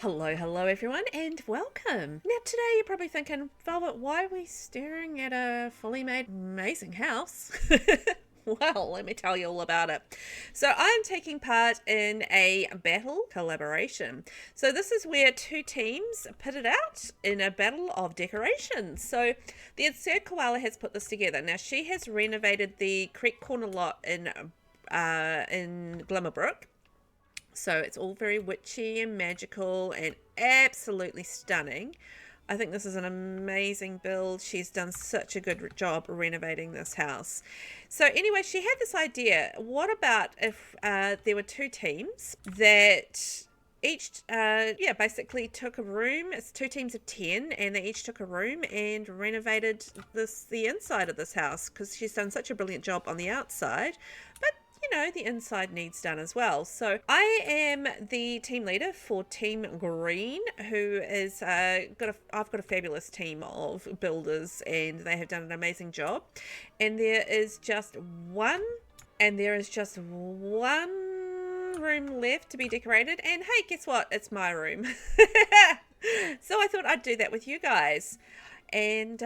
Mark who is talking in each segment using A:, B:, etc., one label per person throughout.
A: Hello everyone, and welcome. Now today you're probably thinking, Velvet, why are we staring at a fully made amazing house? Well, let me tell you all about it. So I'm taking part in a battle collaboration. So this is where two teams pitted out in a battle of decorations. So the AbsurdKoala has put this together. Now she has renovated the Creek Corner lot in Glimmerbrook. So it's all very witchy and magical and absolutely stunning. I think this is an amazing build. She's done such a good job renovating this house. So anyway, she had this idea. What about if there were two teams that each basically took a room. It's two teams of 10, and they each took a room and renovated the inside of this house, because she's done such a brilliant job on the outside, but the inside needs done as well. So I am the team leader for Team Green, who is I've got a fabulous team of builders, and they have done an amazing job. And there is just one room left to be decorated. And hey, guess what? It's my room. So I thought I'd do that with you guys. And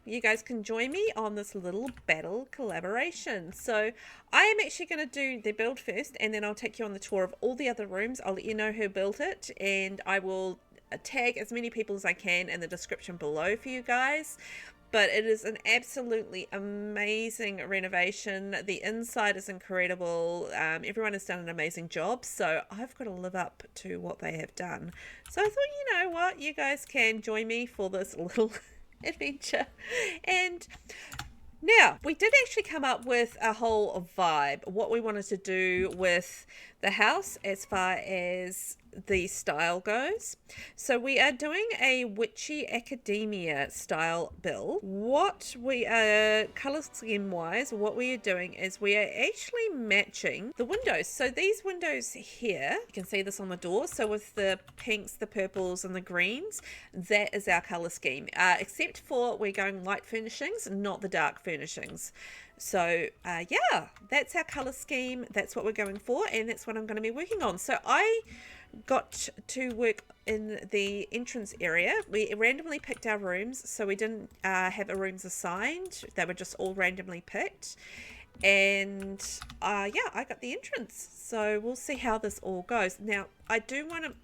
A: you guys can join me on this little battle collaboration. So I am actually going to do the build first, and then I'll take you on the tour of all the other rooms. I'll let you know who built it, and I will tag as many people as I can in the description below for you guys. But it is an absolutely amazing renovation. The inside is incredible. Everyone has done an amazing job. So I've got to live up to what they have done. So I thought, you know what? You guys can join me for this little adventure. And now, we did actually come up with a whole vibe, what we wanted to do with the house as far as the style goes. So we are doing a witchy academia style build. What we are color scheme wise, what we are doing is we are actually matching the windows. So these windows here, you can see this on the door. So with the pinks, the purples and the greens, that is our color scheme, except for we're going light furnishings, not the dark furnishings. So that's our color scheme. That's what we're going for, and that's what I'm going to be working on. So I got to work in the entrance area. We randomly picked our rooms, so we didn't have our rooms assigned. They were just all randomly picked. And I got the entrance. So we'll see how this all goes. Now, I do want to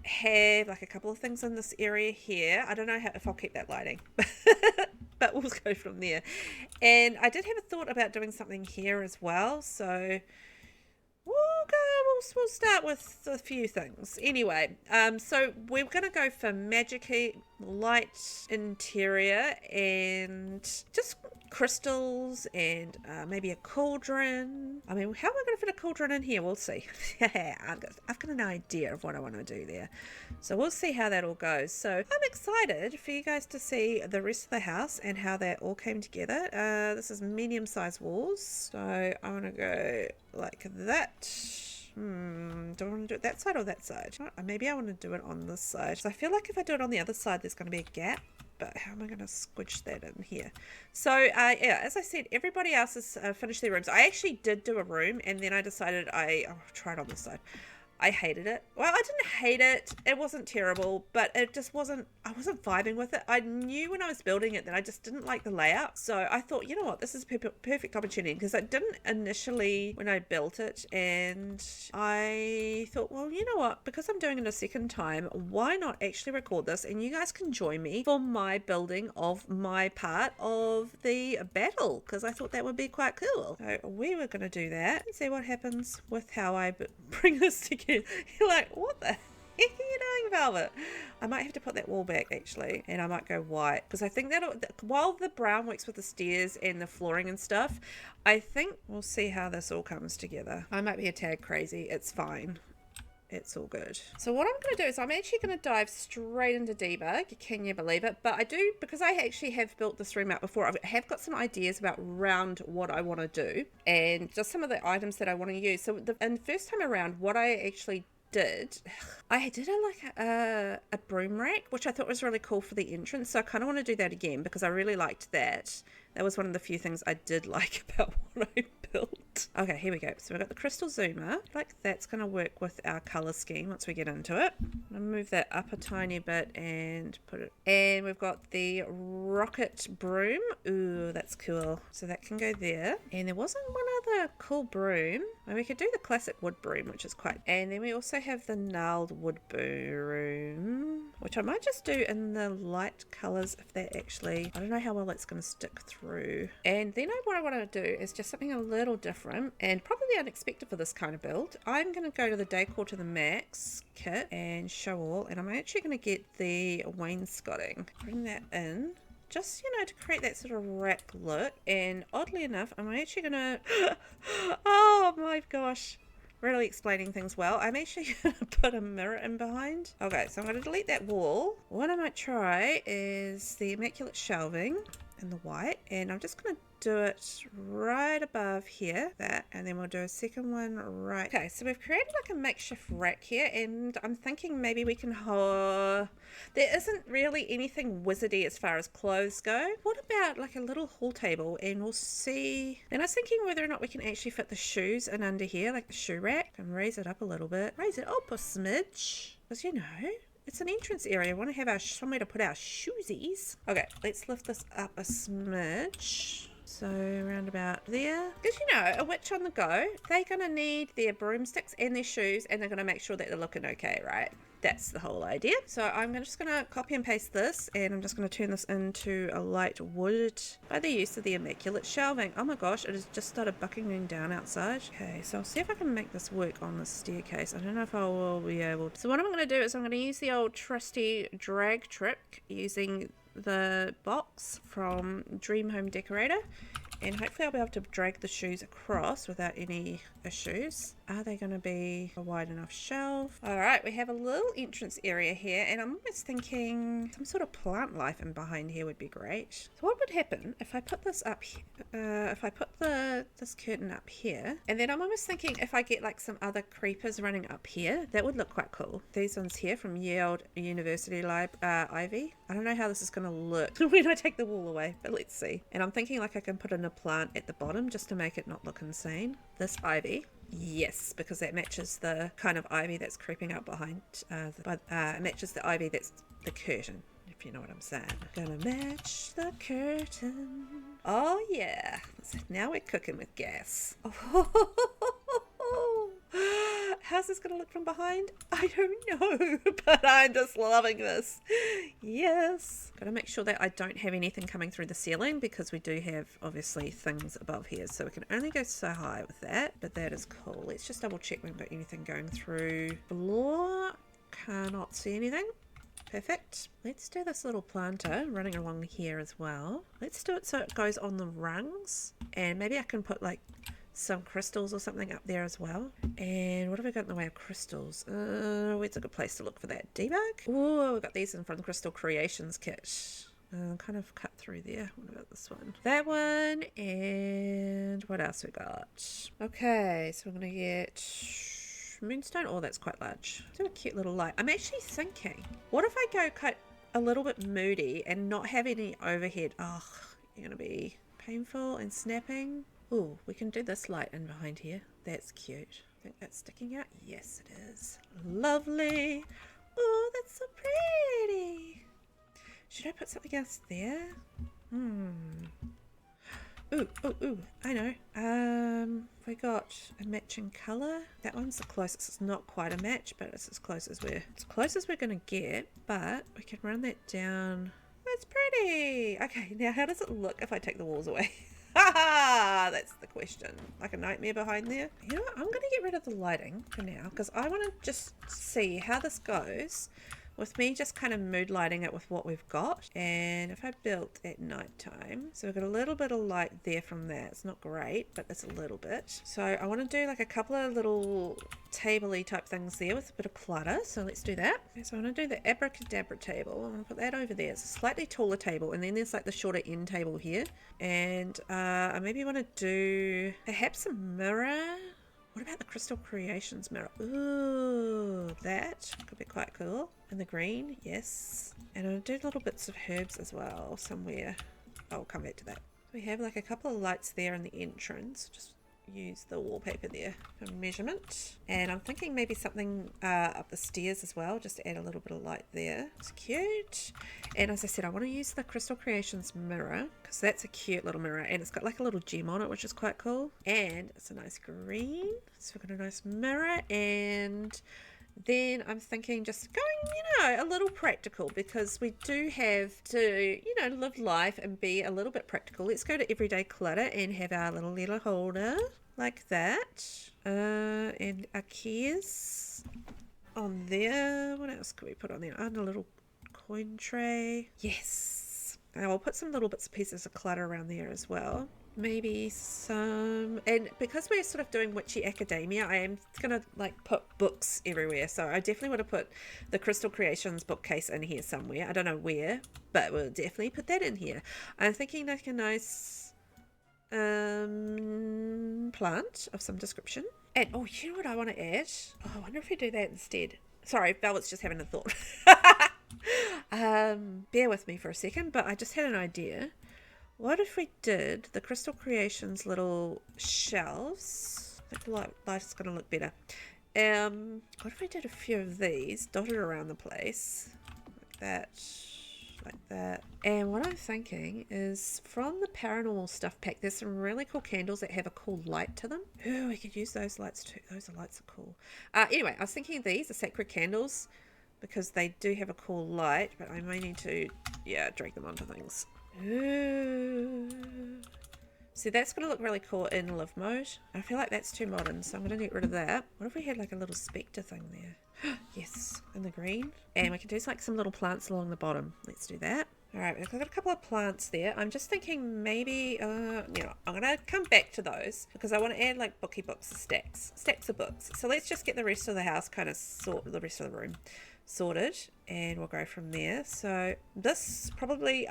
A: have like a couple of things in this area here. I don't know if I'll keep that lighting, but we'll go from there. And I did have a thought about doing something here as well. So we'll start with a few things. Anyway, so we're going to go for magic light interior and just crystals and maybe a cauldron. I mean, how am I going to fit a cauldron in here? We'll see. I've got an idea of what I want to do there. So we'll see how that all goes. So I'm excited for you guys to see the rest of the house and how that all came together. This is medium-sized walls. So I want to go like that. Do I want to do it that side or that side? Maybe I want to do it on this side. So I feel like if I do it on the other side, there's going to be a gap. But how am I going to squidge that in here? So, as I said, everybody else has finished their rooms. I actually did do a room, and then I decided I'll try it on this side. I hated it. Well, I didn't hate it. It wasn't terrible, but it just wasn't, I wasn't vibing with it. I knew when I was building it that I just didn't like the layout. So I thought, you know what, this is a perfect opportunity, because I didn't initially when I built it, and I thought, well, you know what, because I'm doing it a second time, why not actually record this, and you guys can join me for my building of my part of the battle, because I thought that would be quite cool. So we were going to do that and see what happens with how I bring this together. You're like, what the heck are you doing, Velvet? I might have to put that wall back actually, and I might go white, because I think that while the brown works with the stairs and the flooring and stuff, I think we'll see how this all comes together. I might be a tad crazy. It's fine. It's all good. So what I'm going to do is I'm actually going to dive straight into debug. Can you believe it? But I do, because I actually have built this room out before, I have got some ideas about around what I want to do and just some of the items that I want to use. So the first time around, what I actually did, I did a broom rack, which I thought was really cool for the entrance. So I kind of want to do that again, because I really liked that. That was one of the few things I did like about what I built. Okay, here we go. So we've got the crystal zoomer. Like that's going to work with our color scheme once we get into it. I'm going to move that up a tiny bit and put it. And we've got the rocket broom. Ooh, that's cool. So that can go there. And there wasn't one other cool broom. Well, we could do the classic wood broom, which is quite. And then we also have the gnarled wood broom, which I might just do in the light colors if that actually, I don't know how well it's going to stick through. And then what I want to do is just something a little different and probably unexpected for this kind of build. I'm going to go to the Decor to the Max kit and show all, and I'm actually going to get the wainscoting, bring that in. Just, you know, to create that sort of rack look. And oddly enough, I'm actually going to... oh my gosh. Really explaining things well. I'm actually going to put a mirror in behind. Okay, so I'm going to delete that wall. What I might try is the immaculate shelving in the white. And I'm just going to do it right above here, that, and then we'll do a second one right. Okay, so we've created like a makeshift rack here, and I'm thinking maybe we can there isn't really anything wizardy as far as clothes go. What about like a little hall table, and we'll see. And I was thinking whether or not we can actually fit the shoes in under here, like the shoe rack, and raise it up a little bit, raise it up a smidge, because you know, it's an entrance area. I want to have our somewhere to put our shoesies. Okay, let's lift this up a smidge. So around about there. Because you know, a witch on the go, they're going to need their broomsticks and their shoes, and they're going to make sure that they're looking okay, right? That's the whole idea. So I'm just going to copy and paste this, and I'm just going to turn this into a light wood by the use of the immaculate shelving. Oh my gosh, it has just started bucking down outside. Okay, so I'll see if I can make this work on the staircase. I don't know if I will be able to. So what I'm going to do is I'm going to use the old trusty drag trick using the box from Dream Home Decorator, and hopefully I'll be able to drag the shoes across without any issues. Are they going to be a wide enough shelf? All right, we have a little entrance area here, and I'm almost thinking some sort of plant life in behind here would be great. So what would happen if I put this up here, if I put this curtain up here, and then I'm almost thinking if I get like some other creepers running up here, that would look quite cool. These ones here from Yale University Ivy. I don't know how this is going to look when I take the wall away, but let's see. And I'm thinking like I can put in a plant at the bottom just to make it not look insane. This ivy. Yes, because that matches the kind of ivy that's creeping up behind. It matches the ivy that's the curtain, if you know what I'm saying. Gonna match the curtain. Oh yeah. Now we're cooking with gas. How's this gonna look from behind? I don't know, but I'm just loving this. Yes. Gotta make sure that I don't have anything coming through the ceiling, because we do have obviously things above here, so we can only go so high with that, but that is cool. Let's just double check we haven't got anything going through floor. Cannot see anything. Perfect. Let's do this little planter running along here as well. Let's do it so it goes on the rungs, and maybe I can put like some crystals or something up there as well. And what have we got in the way of crystals? Where's a good place to look for that? Debug? Oh, we've got these in from the Crystal Creations kit. Kind of cut through there. What about this one? That one. And what else we got? Okay, so we're going to get moonstone. Oh, that's quite large. Do a cute little light. I'm actually thinking, what if I go cut a little bit moody and not have any overhead? Oh, you're going to be painful and snapping. Oh, we can do this light in behind here. That's cute. Think that's sticking out? Yes, it is. Lovely. Oh, that's so pretty. Should I put something else there? Ooh, I know. We got a matching color. That one's the closest. It's not quite a match, but it's as close as we're gonna get. But we can run that down. That's pretty. Okay, now how does it look if I take the walls away? Haha, that's the question. Like a nightmare behind there. You know what? I'm going to get rid of the lighting for now, because I want to just see how this goes with me just kind of mood lighting it with what we've got. And if I built at night time, so we've got a little bit of light there from that. It's not great, but it's a little bit. So I want to do like a couple of little table-y type things there with a bit of clutter. So let's do that. So I want to do the abracadabra table. I'm going to put that over there. It's a slightly taller table, and then there's like the shorter end table here. And I maybe want to do perhaps a mirror. What about the Crystal Creations mirror? Ooh, that could be quite cool. And the green, yes. And I'll do little bits of herbs as well somewhere. I'll come back to that. We have like a couple of lights there in the entrance. Just use the wallpaper there for measurement. And I'm thinking maybe something up the stairs as well, just to add a little bit of light there. It's cute. And as I said, I want to use the Crystal Creations mirror, because that's a cute little mirror, and it's got like a little gem on it, which is quite cool. And it's a nice green, so we've got a nice mirror. And then I'm thinking just going, a little practical, because we do have to, live life and be a little bit practical. Let's go to Everyday Clutter and have our little letter holder like that. And our keys on there. What else could we put on there? And a little coin tray. Yes. And I'll put some little bits and pieces of clutter around there as well. Maybe some, and because we're sort of doing witchy academia, I am gonna put books everywhere, so I definitely want to put the Crystal Creations bookcase in here somewhere. I don't know where, but we'll definitely put that in here. I'm thinking like a nice plant of some description. And oh, you know what I want to add? Oh, I wonder if we do that instead. Sorry, Velvet's just having a thought. Bear with me for a second, but I just had an idea. What if we did the Crystal Creations little shelves? I think the light is going to look better. What if we did a few of these dotted around the place? Like that. And what I'm thinking is from the paranormal stuff pack, there's some really cool candles that have a cool light to them. Ooh, we could use those lights too. Those lights are cool. Anyway, I was thinking of these, the sacred candles, because they do have a cool light, but I may need to, drag them onto things. Ooh. See, that's going to look really cool in live mode. I feel like that's too modern, so I'm going to get rid of that. What if we had like a little spectre thing there? Yes, in the green. And we can do like some little plants along the bottom. Let's do that. Alright, we've got a couple of plants there. I'm just thinking maybe, I'm going to come back to those because I want to add like books, stacks of books. So let's just get the rest of the house the rest of the room sorted, and we'll go from there. So this probably,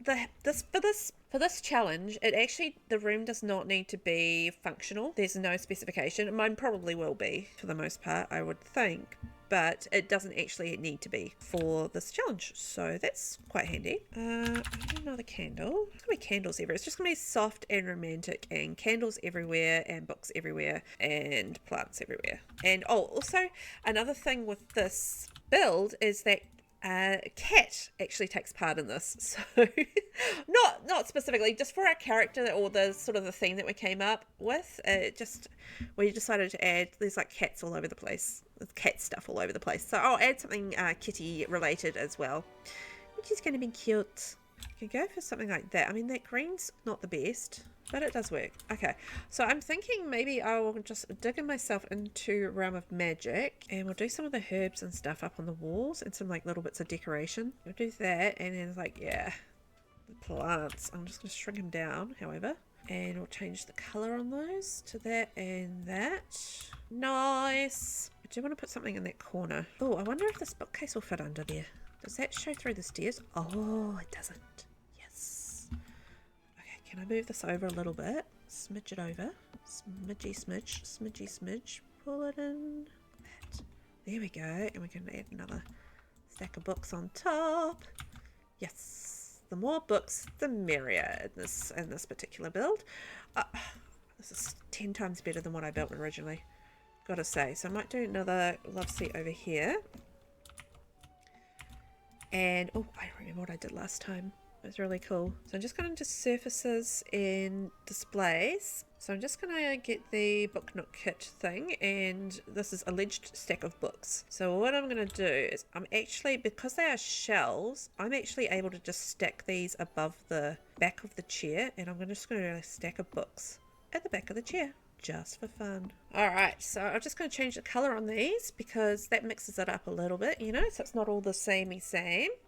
A: for this challenge, the room does not need to be functional. There's no specification. Mine probably will be for the most part, I would think, but it doesn't actually need to be for this challenge, so that's quite handy. Another candle. It's gonna be candles everywhere. It's just gonna be soft and romantic, and candles everywhere, and books everywhere, and plants everywhere. And also another thing with this build is that cat actually takes part in this, so not specifically, just for our character or the sort of the theme that we came up with. We decided to add, there's like cats all over the place, with cat stuff all over the place, so I'll add something kitty related as well, which is going to be cute. You can go for something like that. I mean, that green's not the best, but it does work. Okay, so I'm thinking maybe I will just dig myself into Realm of Magic, and we'll do some of the herbs and stuff up on the walls and some like little bits of decoration. We'll do that, and then like, the plants. I'm just going to shrink them down, however, and we'll change the colour on those to that and that. Nice. I do want to put something in that corner. Oh, I wonder if this bookcase will fit under there. Does that show through the stairs? Oh, it doesn't. Yes. Okay, can I move this over a little bit? Smidge it over. Smidgy smidge, smidgy smidge. Pull it in. That. There we go. And we can add another stack of books on top. Yes. The more books, the merrier in this particular build. This is 10 times better than what I built originally, gotta say. So I might do another love seat over here. And oh, I remember what I did last time. It was really cool. So I'm just going to surfaces and displays. So I'm just going to get the book nook kit thing, and this is alleged stack of books. So what I'm going to do is because they are shelves, I'm actually able to just stack these above the back of the chair, and I'm just going to do a stack of books at the back of the chair, just for fun. Alright, so I'm just going to change the colour on these because that mixes it up a little bit, so it's not all the same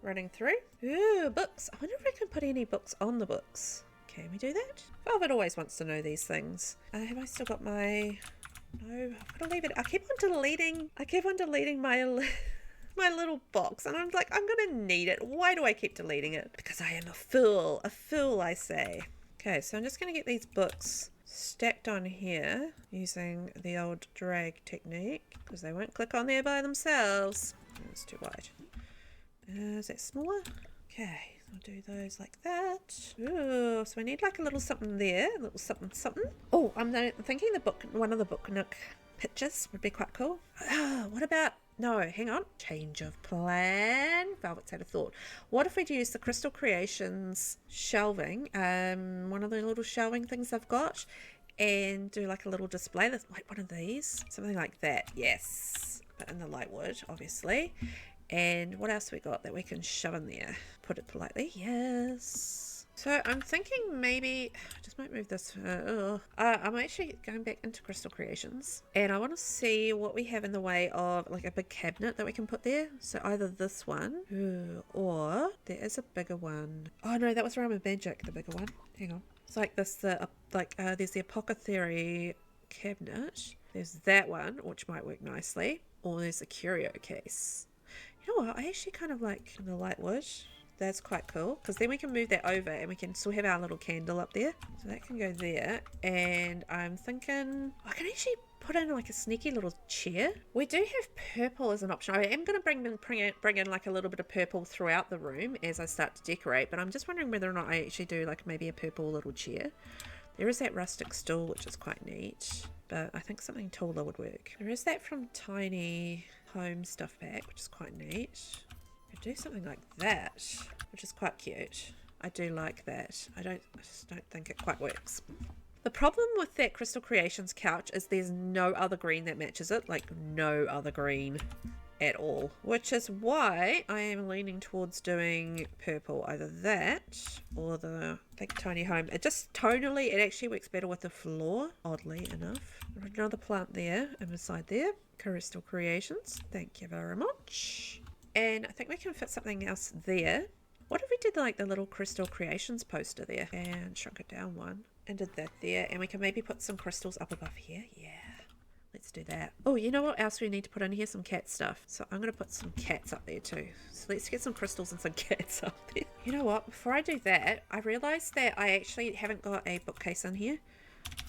A: running through. Ooh, books. I wonder if I can put any books on the books. Can we do that? Velvet always wants to know these things. Have I still got my... No, I've got to leave it. I keep on deleting my little box, and I'm like, I'm going to need it. Why do I keep deleting it? Because I am a fool. A fool, I say. Okay, so I'm just going to get these books stacked on here using the old drag technique, because they won't click on there by themselves. It's too wide. Is that smaller? Okay, I'll do those like that. Ooh, so we need like a little something there, a little something something. Oh, I'm thinking one of the book nook pictures would be quite cool. What about, no, hang on, change of plan. Velvet's had a thought. What if we'd use the Crystal Creations shelving, one of the little shelving things I've got, and do like a little display that's like one of these, something like that. Yes, but in the light wood, obviously. And what else we got that we can shove in there? Put it politely. Yes. So I'm thinking maybe I just might move this. I'm actually going back into Crystal Creations, and I want to see what we have in the way of like a big cabinet that we can put there. So either this one, or there is a bigger one. Oh no, that was Realm of Magic, the bigger one. Hang on. It's like this. There's the Apothecary cabinet. There's that one, which might work nicely. Or there's a curio case. You know what? I actually kind of like the light wood. That's quite cool, because then we can move that over and we can still have our little candle up there. So that can go there. And I'm thinking I can actually put in like a sneaky little chair. We do have purple as an option. I am going to bring in like a little bit of purple throughout the room as I start to decorate, but I'm just wondering whether or not I actually do like maybe a purple little chair. There is that rustic stool, which is quite neat, but I think something taller would work. There is that from Tiny Home stuff pack, which is quite neat. Could do something like that, which is quite cute. I do like that. I just don't think it quite works. The problem with that Crystal Creations couch is there's no other green that matches it, like no other green at all, which is why I am leaning towards doing purple, either that or the Tiny Home. It just tonally, it actually works better with the floor, oddly enough. Another plant there and beside there. Crystal Creations, thank you very much. And I think we can fit something else there. What if we did like the little Crystal Creations poster there and shrunk it down one and did that there, and we can maybe put some crystals up above here. Yeah, let's do that. Oh, you know what else we need to put in here? Some cat stuff. So I'm going to put some cats up there too. So let's get some crystals and some cats up there. You know what? Before I do that, I realized that I actually haven't got a bookcase in here.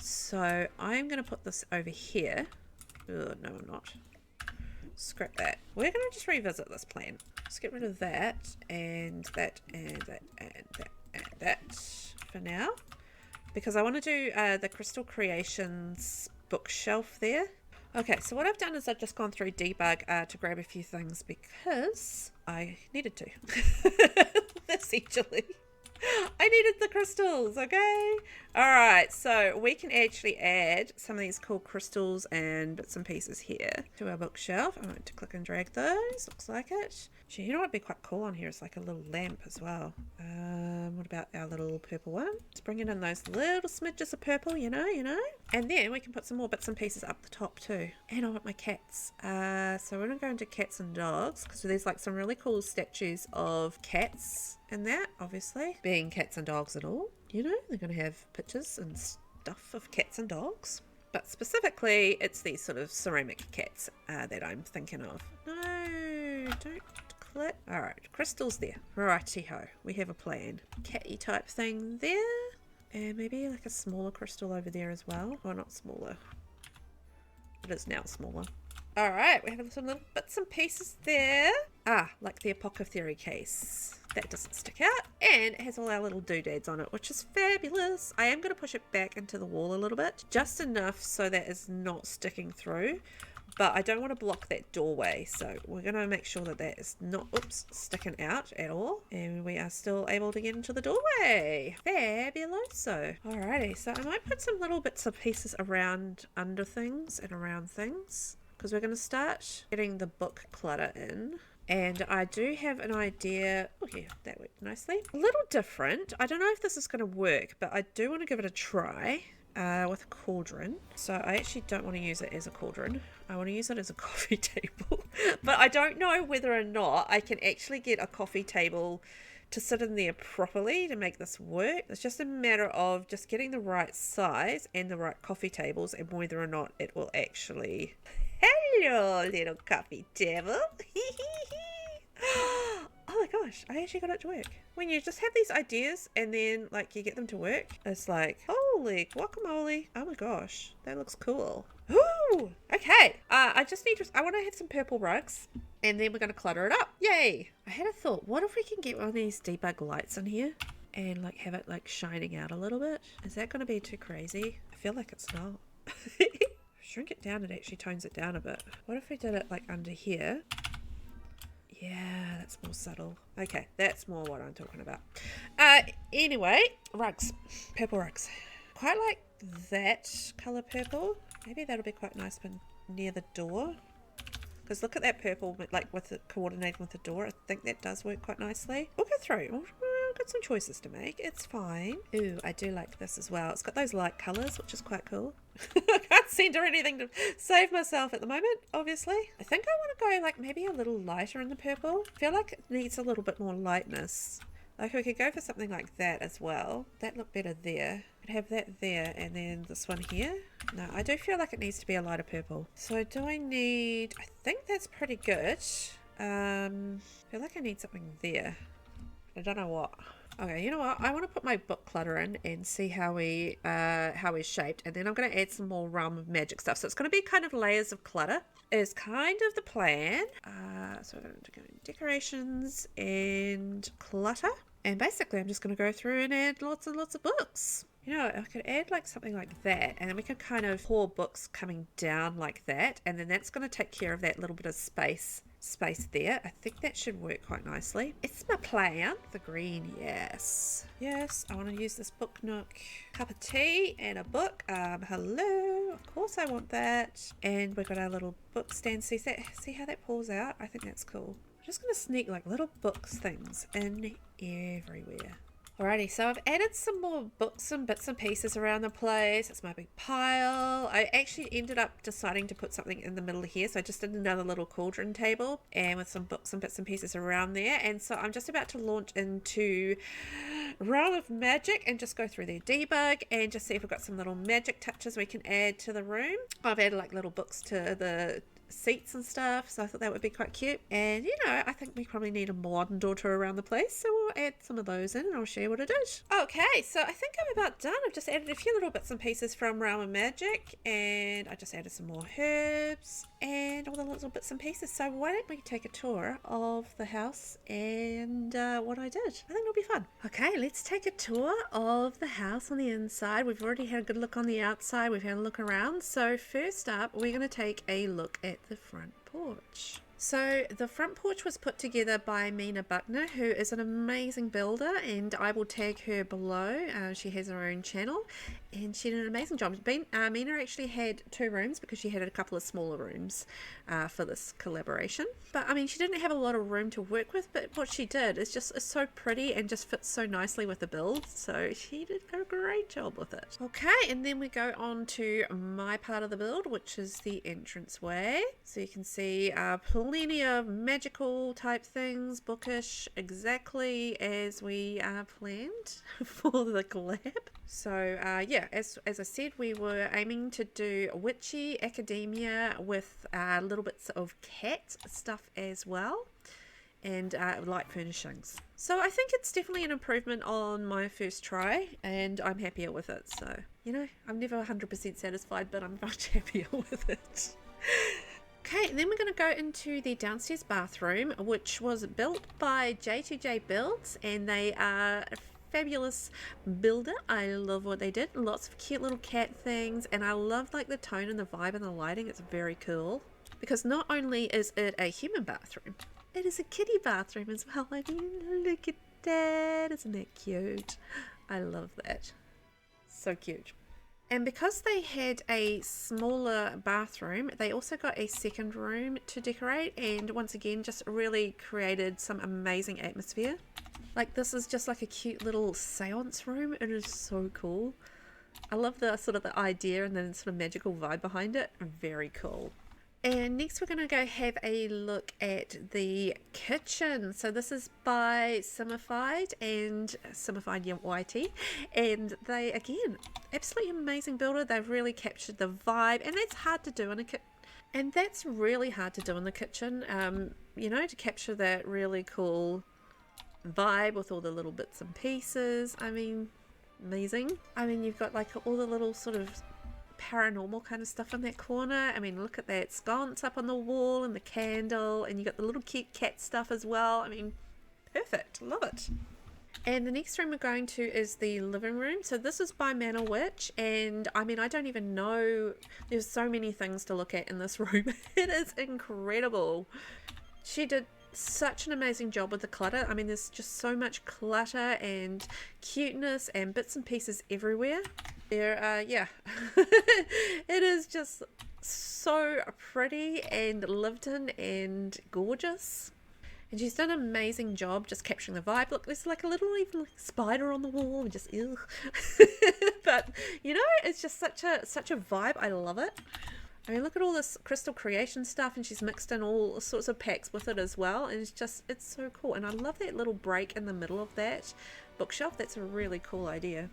A: So I'm going to put this over here. Oh, no, I'm not. Scrap that. We're going to just revisit this plan. Let's get rid of that and that and that and that and that for now, because I want to do the Crystal Creations bookshelf there. Okay, so what I've done is I've just gone through debug to grab a few things because I needed to. Essentially. I needed the crystals, okay? Alright, so we can actually add some of these cool crystals and bits and pieces here to our bookshelf. I'm going to click and drag those, looks like it. Gee, you know what would be quite cool on here is like a little lamp as well. What about our little purple one? Just bringing in those little smidges of purple, you know. And then we can put some more bits and pieces up the top too. And I want my cats. So we're going to go into cats and dogs, because there's like some really cool statues of cats in that, obviously. Being cats and dogs and all, you know, they're going to have pictures and stuff of cats and dogs. But specifically, it's these sort of ceramic cats that I'm thinking of. No, don't click. All right, crystals there. Righty-ho, we have a plan. Catty type thing there. And maybe like a smaller crystal over there as well. Or not smaller. It is now smaller. All right, we have some little bits and pieces there. Like the Apothecary case. That doesn't stick out. And it has all our little doodads on it, which is fabulous. I am going to push it back into the wall a little bit. Just enough so that it's not sticking through. But I don't want to block that doorway. So we're going to make sure that that is not, sticking out at all. And we are still able to get into the doorway. Fabuloso. Alrighty, so I might put some little bits of pieces around under things and around things, because we're going to start getting the book clutter in. And I do have an idea. Oh yeah, that worked nicely. A little different. I don't know if this is going to work, but I do want to give it a try with a cauldron. So I actually don't want to use it as a cauldron. I want to use it as a coffee table. But I don't know whether or not I can actually get a coffee table to sit in there properly to make this work. It's just a matter of just getting the right size and the right coffee tables, and whether or not it will actually... Hello, little coffee table. Oh my gosh, I actually got it to work. When you just have these ideas and then like you get them to work, it's like, holy guacamole. Oh my gosh, that looks cool. Ooh, okay. I want to have some purple rugs. And then we're going to clutter it up. Yay! I had a thought, what if we can get one of these debug lights in here and like have it like shining out a little bit? Is that going to be too crazy? I feel like it's not. Shrink it down, it actually tones it down a bit. What if we did it like under here? Yeah, that's more subtle. Okay, that's more what I'm talking about. Anyway, rugs. Purple rugs. Quite like that colour purple. Maybe that'll be quite nice but near the door. Because look at that purple, like with it coordinating with the door. I think that does work quite nicely. We'll go through. We've got some choices to make. It's fine. Ooh, I do like this as well. It's got those light colours, which is quite cool. I can't seem to do anything to save myself at the moment, obviously. I think I want to go like maybe a little lighter in the purple. I feel like it needs a little bit more lightness. Like we could go for something like that as well. That looked better there. I'd have that there and then this one here. No, I do feel like it needs to be a lighter purple. So do I need... I think that's pretty good. I feel like I need something there. I don't know what. Okay, you know what? I want to put my book clutter in and see how we're shaped. And then I'm going to add some more Realm of Magic stuff. So it's going to be kind of layers of clutter is kind of the plan. So I'm going to go in decorations and clutter. And basically I'm just going to go through and add lots and lots of books. You know, I could add like something like that and then we could kind of pour books coming down like that. And then that's going to take care of that little bit of space there. I think that should work quite nicely. It's my plan. The green, yes. Yes, I want to use this book nook. Cup of tea and a book. Hello. Of course I want that. And we've got our little book stand. See how that pulls out? I think that's cool. I'm just going to sneak like little books things in everywhere. Alrighty, so I've added some more books and bits and pieces around the place. It's my big pile. I actually ended up deciding to put something in the middle here. So I just did another little cauldron table and with some books and bits and pieces around there. And so I'm just about to launch into Realm of Magic and just go through their debug and just see if we've got some little magic touches we can add to the room. I've added like little books to the seats and stuff, so I thought that would be quite cute. And you know, I think we probably need a modern door tour around the place, so we'll add some of those in and I'll share what it is. Okay, so I think I'm about done. I've just added a few little bits and pieces from Realm of Magic and I just added some more herbs and all the little bits and pieces. So why don't we take a tour of the house and what I did. I think it'll be fun. Okay, let's take a tour of the house on the inside. We've already had a good look on the outside. We've had a look around. So first up, we're going to take a look at the front porch. So the front porch was put together by Mina Buckner, who is an amazing builder, and I will tag her below. She has her own channel and she did an amazing job. Mina actually had 2 rooms because she had a couple of smaller rooms for this collaboration. But I mean, she didn't have a lot of room to work with, but what she did is just so pretty and just fits so nicely with the build. So she did a great job with it. Okay, and then we go on to my part of the build, which is the entranceway. So you can see plenty of magical type things, bookish, exactly as we planned for the collab. So yeah, as I said, we were aiming to do witchy academia with little bits of cat stuff as well, and light furnishings. So I think it's definitely an improvement on my first try, and I'm happier with it. So, you know, I'm never 100% satisfied, but I'm much happier with it. Okay, then we're going to go into the downstairs bathroom, which was built by J2J Builds, and they are a fabulous builder. I love what they did. Lots of cute little cat things, and I love like the tone and the vibe and the lighting. It's very cool because not only is it a human bathroom, it is a kitty bathroom as well. I mean, look at that. Isn't that cute? I love that. So cute. And because they had a smaller bathroom, they also got a second room to decorate, and once again just really created some amazing atmosphere. Like, this is just like a cute little seance room. It is so cool. I love the sort of the idea and the sort of magical vibe behind it. Very cool. And next we're going to go have a look at the kitchen. So this is by Simified and Simified YT, and they, again, absolutely amazing builder. They've really captured the vibe, and that's hard to do in a kitchen. And that's really hard to do in the kitchen, you know, to capture that really cool vibe with all the little bits and pieces. I mean, amazing. I mean, you've got like all the little sort of paranormal kind of stuff in that corner. I mean, look at that sconce up on the wall and the candle, and you got the little cute cat stuff as well. I mean, perfect. Love it. And the next room we're going to is the living room. So this is by Manor Witch, and I mean, I don't even know, there's so many things to look at in this room. It is incredible. She did such an amazing job with the clutter. I mean, there's just so much clutter and cuteness and bits and pieces everywhere. Yeah, it is just so pretty and lived in and gorgeous. And she's done an amazing job just capturing the vibe. Look, there's like a little even like spider on the wall, and just ew. But you know, it's just such a vibe. I love it. I mean, look at all this crystal creation stuff, and she's mixed in all sorts of packs with it as well, and it's so cool. And I love that little break in the middle of that bookshelf. That's a really cool idea.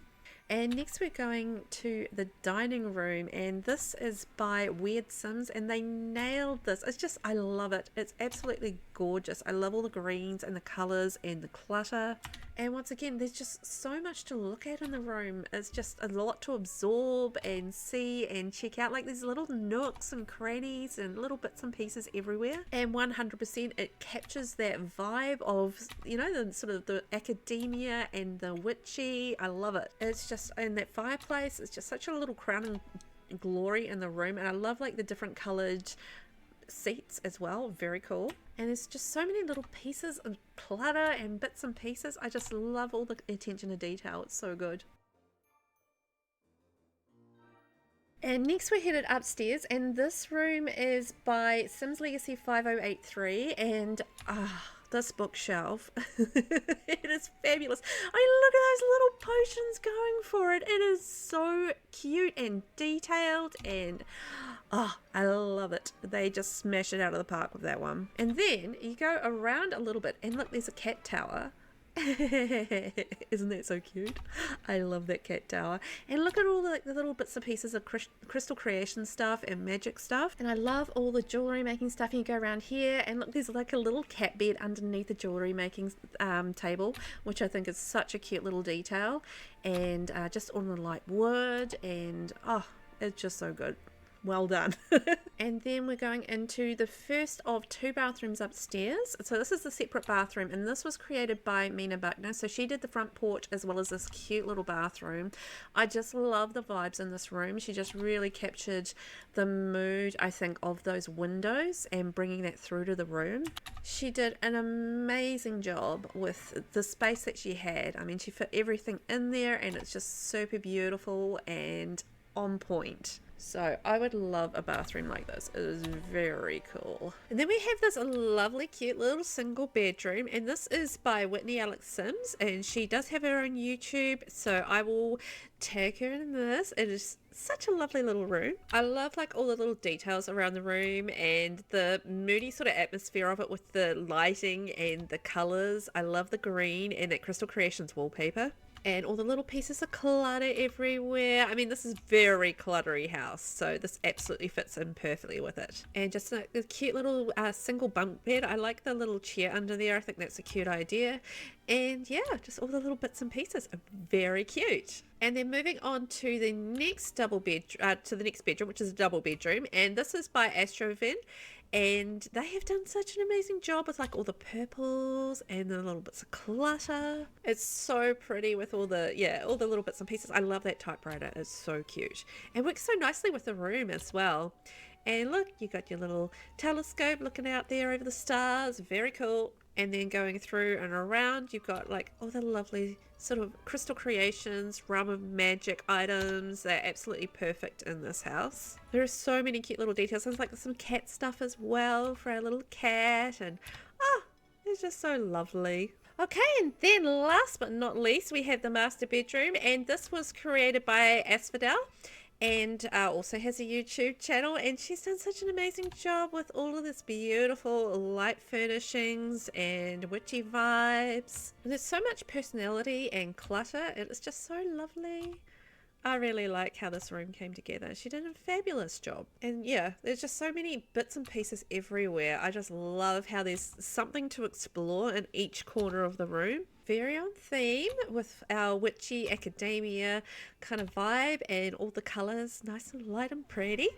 A: And next we're going to the dining room, and this is by WyrdSims, and they nailed this. It's just, I love it. It's absolutely gorgeous. I love all the greens and the colours and the clutter. And once again, there's just so much to look at in the room. It's just a lot to absorb and see and check out. Like, there's little nooks and crannies and little bits and pieces everywhere. And 100% it captures that vibe of, you know, the sort of the academia and the witchy. I love it. It's just, and that fireplace, it's just such a little crowning glory in the room. And I love like the different coloured seats as well. Very cool. And there's just so many little pieces of clutter and bits and pieces. I just love all the attention to detail. It's so good. And next we're headed upstairs, and this room is by Sims Legacy 5083, and this bookshelf, it is fabulous. I mean, look at those little potions going for it. It is so cute and detailed, and I love it. They just smash it out of the park with that one. And then you go around a little bit, and look, there's a cat tower. Isn't that so cute? I love that cat tower. And look at all the little bits and pieces of crystal creation stuff and magic stuff. And I love all the jewelry making stuff. And you go around here, and look, there's like a little cat bed underneath the jewelry making table, which I think is such a cute little detail. And just all the light wood, and it's just so good. Well done. And then we're going into the first of two bathrooms upstairs. So this is the separate bathroom, and this was created by Mina Buckner. So she did the front porch as well as this cute little bathroom. I just love the vibes in this room. She just really captured the mood, I think, of those windows and bringing that through to the room. She did an amazing job with the space that she had. I mean, she fit everything in there, and it's just super beautiful and on point. So I would love a bathroom like this. It is very cool. And then we have this lovely cute little single bedroom, and this is by Whitney Alex Sims, and she does have her own YouTube, so I will tag her in this. It is such a lovely little room. I love like all the little details around the room and the moody sort of atmosphere of it with the lighting and the colors. I love the green and that Crystal Creations wallpaper. And all the little pieces of clutter everywhere. I mean, this is very cluttery house, so this absolutely fits in perfectly with it. And just a cute little single bunk bed. I like the little chair under there. I think that's a cute idea. And yeah, just all the little bits and pieces are very cute. And then moving on to the next bedroom, which is a double bedroom, and this is by Astrovhen. And they have done such an amazing job with like all the purples and the little bits of clutter. It's so pretty with all the little bits and pieces. I love that typewriter. It's so cute and works so nicely with the room as well. And look, you got your little telescope looking out there over the stars. Very cool. And then going through and around, you've got like all the lovely sort of crystal creations, realm of magic items. They're absolutely perfect in this house. There are so many cute little details. There's like some cat stuff as well for our little cat. And it's just so lovely. Okay, and then last but not least, we have the master bedroom. And this was created by Astrovhen, and also has a YouTube channel, and she's done such an amazing job with all of this beautiful light furnishings and witchy vibes. And there's so much personality and clutter. It is just so lovely. I really like how this room came together. She did a fabulous job. And yeah, there's just so many bits and pieces everywhere. I just love how there's something to explore in each corner of the room. very on theme with our witchy academia kind of vibe, and all the colours nice and light and pretty.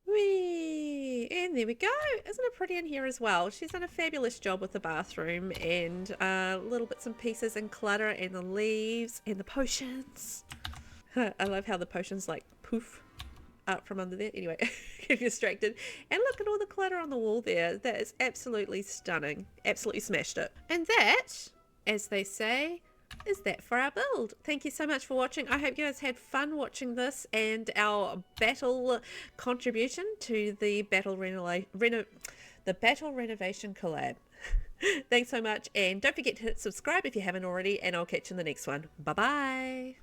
A: Whee! And there we go. Isn't it pretty in here as well? She's done a fabulous job with the bathroom and little bits and pieces and clutter and the leaves and the potions. I love how the potions like poof out from under there. Anyway, get distracted. And look at all the clutter on the wall there. That is absolutely stunning. Absolutely smashed it. And that, as they say, is that for our build. Thank you so much for watching. I hope you guys had fun watching this and our battle contribution to the battle renovation collab. Thanks so much, and don't forget to hit subscribe if you haven't already, and I'll catch you in the next one. Bye bye.